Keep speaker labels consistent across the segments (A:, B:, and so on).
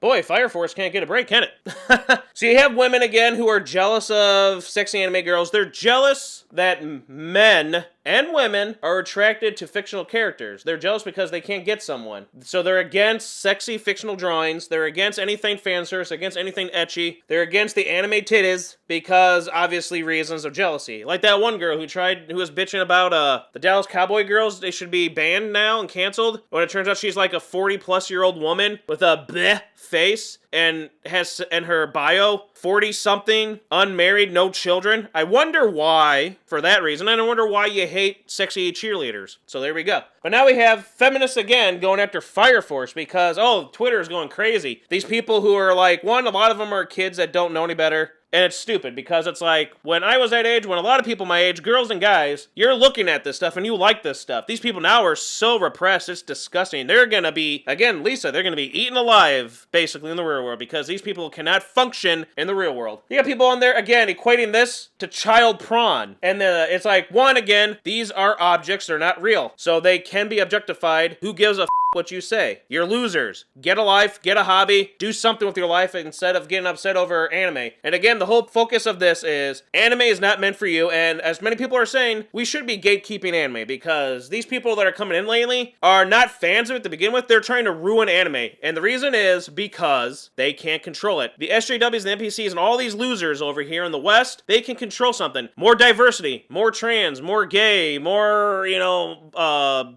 A: Boy, Fire Force can't get a break, can it? So you have women again who are jealous of sexy anime girls. They're jealous that men and women are attracted to fictional characters. They're jealous because they can't get someone. So they're against sexy fictional drawings. They're against anything fanservice, against anything ecchi. They're against the anime titties because obviously reasons of jealousy. Like that one girl who was bitching about the Dallas Cowboy girls. They should be banned now and canceled. When it turns out she's like a 40-plus-year-old woman with a bleh face and has in her bio 40-something, unmarried, no children. I wonder why, for that reason, and I wonder why you hate sexy cheerleaders. So there we go. But now we have feminists again going after Fire Force because, Twitter is going crazy. These people who are like, a lot of them are kids that don't know any better. And it's stupid because it's like, when I was that age, when a lot of people my age, girls and guys, you're looking at this stuff and you like this stuff. These people now are so repressed, it's disgusting. They're going to be, again, Lisa, they're going to be eaten alive, basically, in the real world because these people cannot function in the real world. You got people on there, again, equating this to child prawn. And it's like, again, these are objects, they're not real. So they can be objectified. Who gives a what you say? You're losers. Get a life, get a hobby, do something with your life instead of getting upset over anime. And again, the whole focus of this is anime is not meant for you, and as many people are saying, we should be gatekeeping anime because these people that are coming in lately are not fans of it to begin with. They're trying to ruin anime, and the reason is because they can't control it. The SJWs and the NPCs and all these losers over here in the West, they can control something. More diversity, more trans, more gay, more,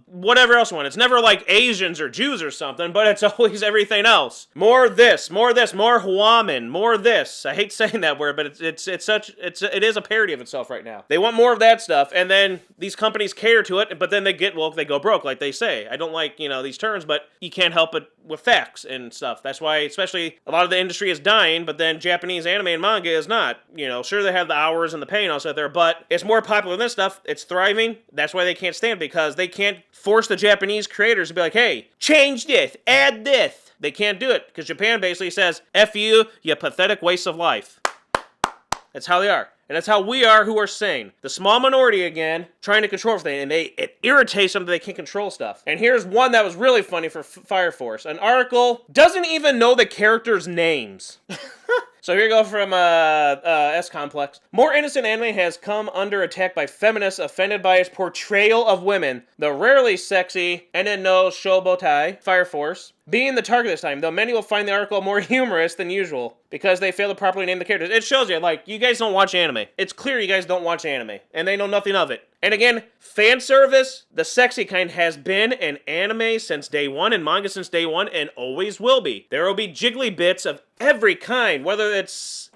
A: whatever else you want. It's never like Asians or Jews or something, but it's always everything else. More this, more Huaman, more this. I hate saying that word, but it is a parody of itself right now. They want more of that stuff, and then these companies cater to it, but then they go broke, like they say. I don't like, these terms, but you can't help it with facts and stuff. That's why, especially, a lot of the industry is dying, but then Japanese anime and manga is not. Sure, they have the hours and the pay and all that there, but it's more popular than this stuff. It's thriving. That's why they can't stand, because they can't force the Japanese creators to be like, hey, change this, add this. They can't do it, because Japan basically says, F you pathetic waste of life. That's how they are. And that's how we are who are sane. The small minority, again, trying to control everything. And it irritates them that they can't control stuff. And here's one that was really funny for Fire Force. An article doesn't even know the characters' names. So here you go from S-Complex. More innocent anime has come under attack by feminists offended by its portrayal of women. The rarely sexy Enen no Shouboutai, Fire Force, being the target this time, though many will find the article more humorous than usual because they fail to properly name the characters. It shows you, you guys don't watch anime. It's clear you guys don't watch anime, and they know nothing of it. And again, fan service, the sexy kind, has been in anime since day one and manga since day one and always will be. There will be jiggly bits of every kind, whether it's,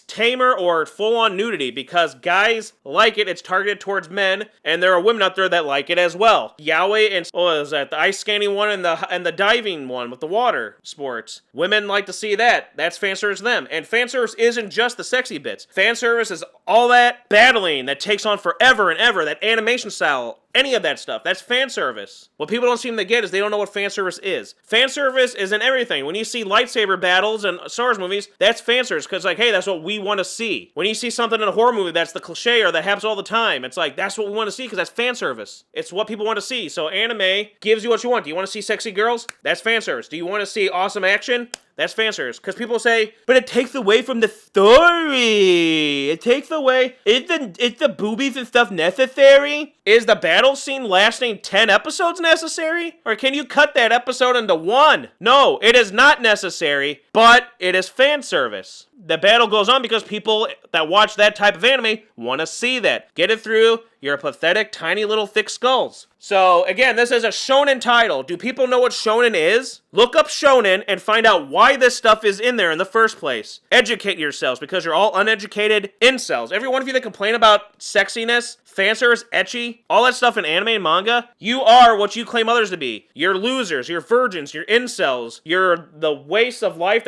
A: tamer or full-on nudity, because guys like it. It's targeted towards men, and there are women out there that like it as well. Yaoi and, the ice skating one and the diving one with the water sports. Women like to see that. That's fan service to them. And fan service isn't just the sexy bits. Fan service is all that battling that takes on forever and ever, that animation style, any of that stuff. That's fan service. What people don't seem to get is they don't know what fan service is. Fan service is in everything. When you see lightsaber battles and Star Wars movies, that's fan service, because hey, that's what we want to see. When you see something in a horror movie that's the cliche or that happens all the time, it's like, that's what we want to see, because that's fan service. It's what people want to see. So anime gives you what you want. Do you want to see sexy girls? That's fan service. Do you want to see awesome action? That's fan service. Because people say, but it takes away from the story. It takes away. Is the boobies and stuff necessary? Is the battle scene lasting 10 episodes necessary? Or can you cut that episode into one? No, it is not necessary, but it is fan service. The battle goes on because people that watch that type of anime want to see that. Get it through your pathetic, tiny little thick skulls. So, again, this is a shonen title. Do people know what shonen is? Look up shonen and find out why this stuff is in there in the first place. Educate yourselves, because you're all uneducated incels. Every one of you that complain about sexiness, fanservice, ecchi, all that stuff in anime and manga, you are what you claim others to be. You're losers, you're virgins, you're incels, you're the waste of life